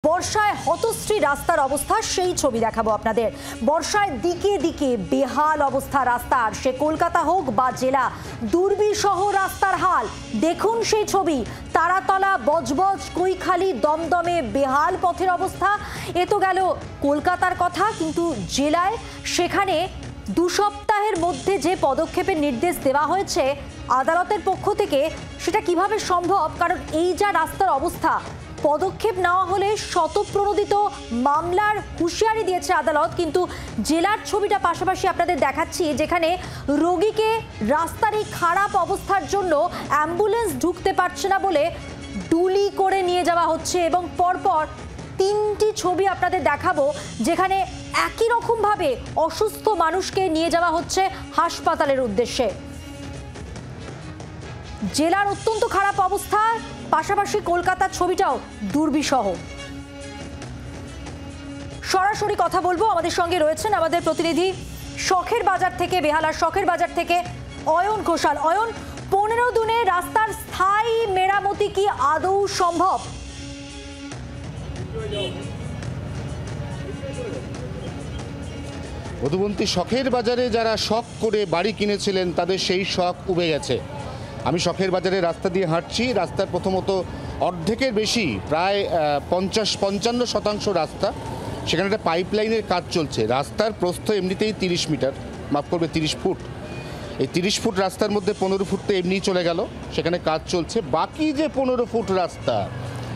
বর্ষায় হতশ্রী রাস্তার অবস্থা সেই ছবি দেখাবো আপনাদের। বর্ষায় দিকে দিকে বেহাল অবস্থা রাস্তার, সে কলকাতা হোক বা জেলা, দুর্বিষহ রাস্তার হাল। দেখুন সেই ছবি, তারাতলা, বজবজ, কৈখালি, দমদমে বেহাল পথের অবস্থা। এ তো গেল কলকাতার কথা, কিন্তু জেলায় সেখানে 2 সপ্তাহের মধ্যে যে পদক্ষেপের নির্দেশ দেওয়া হয়েছে আদালতের পক্ষ থেকে, সেটা কিভাবে সম্ভব? কারণ এই যা রাস্তার অবস্থা, পদক্ষেপ নেওয়া হলে শতপ্রণোদিত মামলার হুঁশিয়ারি দিয়েছে আদালত। কিন্তু জেলার ছবিটা পাশাপাশি আপনাদের দেখাচ্ছি, যেখানে রোগীকে রাস্তার এই খারাপ অবস্থার জন্য অ্যাম্বুলেন্স ঢুকতে পারছে না বলে ডুলি করে নিয়ে যাওয়া হচ্ছে। এবং পরপর 3টি ছবি আপনাদের দেখাবো, যেখানে একই রকমভাবে অসুস্থ মানুষকে নিয়ে যাওয়া হচ্ছে হাসপাতালের উদ্দেশ্যে। জেলার অত্যন্ত খারাপ অবস্থা, পাশাপাশি কলকাতার ছবিটাও দুর্বিষহ। সরাসরি কথা বলবো, আমাদের সঙ্গে রয়েছেন আমাদের প্রতিনিধি শখের বাজার থেকে, বেহালার শখের বাজার থেকে অয়ন ঘোষাল। অয়ন, 15 দিনে রাস্তার স্থায়ী মেরামতি কি আদৌ সম্ভব? মধুবন্তী, শখের বাজারে যারা শখ করে বাড়ি কিনেছিলেন তাদের সেই শখ উবে গেছে। আমি শখের বাজারে রাস্তা দিয়ে হাঁটছি। রাস্তার প্রথমত অর্ধেকের বেশি, প্রায় 50-55% রাস্তা, সেখানে একটা পাইপলাইনের কাজ চলছে। রাস্তার প্রস্থ এমনিতেই 30 মিটার, মাফ করবে 30 ফুট। এই 30 ফুট রাস্তার মধ্যে 15 ফুট তো এমনিই চলে গেল, সেখানে কাজ চলছে। বাকি যে 15 ফুট রাস্তা,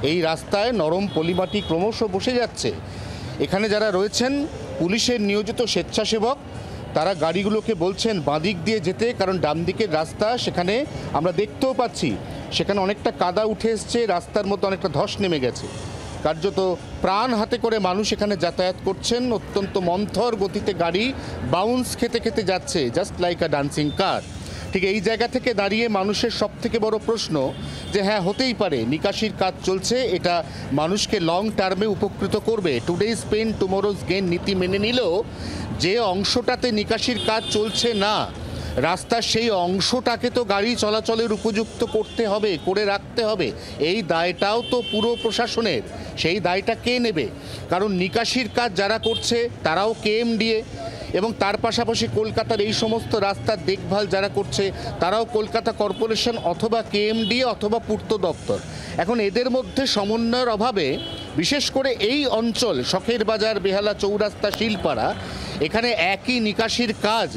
এই রাস্তায় নরম পলিমাটি ক্রমশ বসে যাচ্ছে। এখানে যারা রয়েছেন পুলিশের নিয়োজিত স্বেচ্ছাসেবক, তারা গাড়িগুলোকে বলছেন বাঁদিক দিয়ে যেতে, কারণ ডান দিকের রাস্তা সেখানে আমরা দেখতেও পাচ্ছি সেখানে অনেকটা কাদা উঠে এসছে, রাস্তার মধ্যে অনেকটা ধস নেমে গেছে। কার্যত প্রাণ হাতে করে মানুষ এখানে যাতায়াত করছেন। অত্যন্ত মন্থর গতিতে গাড়ি বাউন্স খেতে খেতে যাচ্ছে, জাস্ট লাইক আ ডান্সিং কার। ঠিক এই জায়গা থেকে দাঁড়িয়ে মানুষের সবথেকে বড় প্রশ্ন যে হ্যাঁ, হতেই পারে নিকাশির কাজ চলছে, এটা মানুষকে লং টার্মে উপকৃত করবে। টুডেজ পেন টুমোরোজ গেইন নীতি মেনে নিলেও যে অংশটাতে নিকাশির কাজ চলছে না, রাস্তার সেই অংশটাকে তো গাড়ি চলাচলের উপযুক্ত করতে হবে, করে রাখতে হবে। এই দায়টাও তো পুরো প্রশাসনের। সেই দায়টা কে নেবে? কারণ নিকাশির কাজ যারা করছে তারাও কেএমডিএ, এবং তার পাশাপাশি কলকাতার এই সমস্ত রাস্তার দেখভাল যারা করছে তারাও কলকাতা কর্পোরেশন অথবা কেএমডিএ অথবা পূর্ত দপ্তর। এখন এদের মধ্যে সমন্বয়ের অভাবে, বিশেষ করে এই অঞ্চল শখের বাজার, বেহালা, চৌরাস্তা, শিলপাড়া, এখানে একই নিকাশির কাজ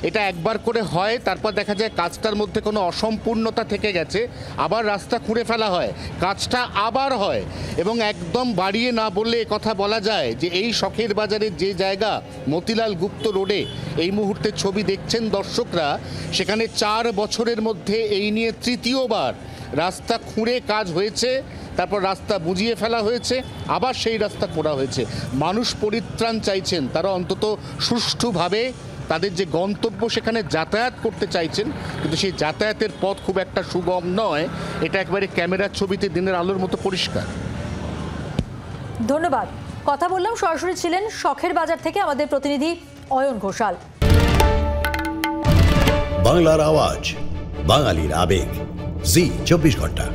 এটা একবার করে হয়, তারপর দেখা যায় কাজটার মধ্যে কোনো অসম্পূর্ণতা থেকে গেছে, আবার রাস্তা খুঁড়ে ফেলা হয়, কাজটা আবার হয়। এবং একদম বাড়িয়ে না বললে কথা বলা যায় যে এই শখের বাজারের যে জায়গা মতিলাল গুপ্ত রোডে এই মুহূর্তে ছবি দেখছেন দর্শকরা, সেখানে 4 বছরের মধ্যে এই নিয়ে 3য়বার রাস্তা খুঁড়ে কাজ হয়েছে, তারপর রাস্তা বুঝিয়ে ফেলা হয়েছে, আবার সেই রাস্তা খোঁড়া হয়েছে। মানুষ পরিত্রাণ চাইছেন, তারা অন্তত সুষ্ঠুভাবে তাদের যে গন্তব্য সেখানে যাতায়াত করতে চাইছেন, কিন্তু সেই যাতায়াতের পথ খুব একটা সুগম নয়। এটা একবারে ক্যামেরার ছবিতে দিনের আলোর মতো পরিষ্কার। ধন্যবাদ। কথা বললাম, সরাসরি ছিলেন শখের বাজার থেকে আমাদের প্রতিনিধি অয়ন ঘোষাল। বাংলার আওয়াজ, বাঙালির আবেগ, জি 24 ঘন্টা।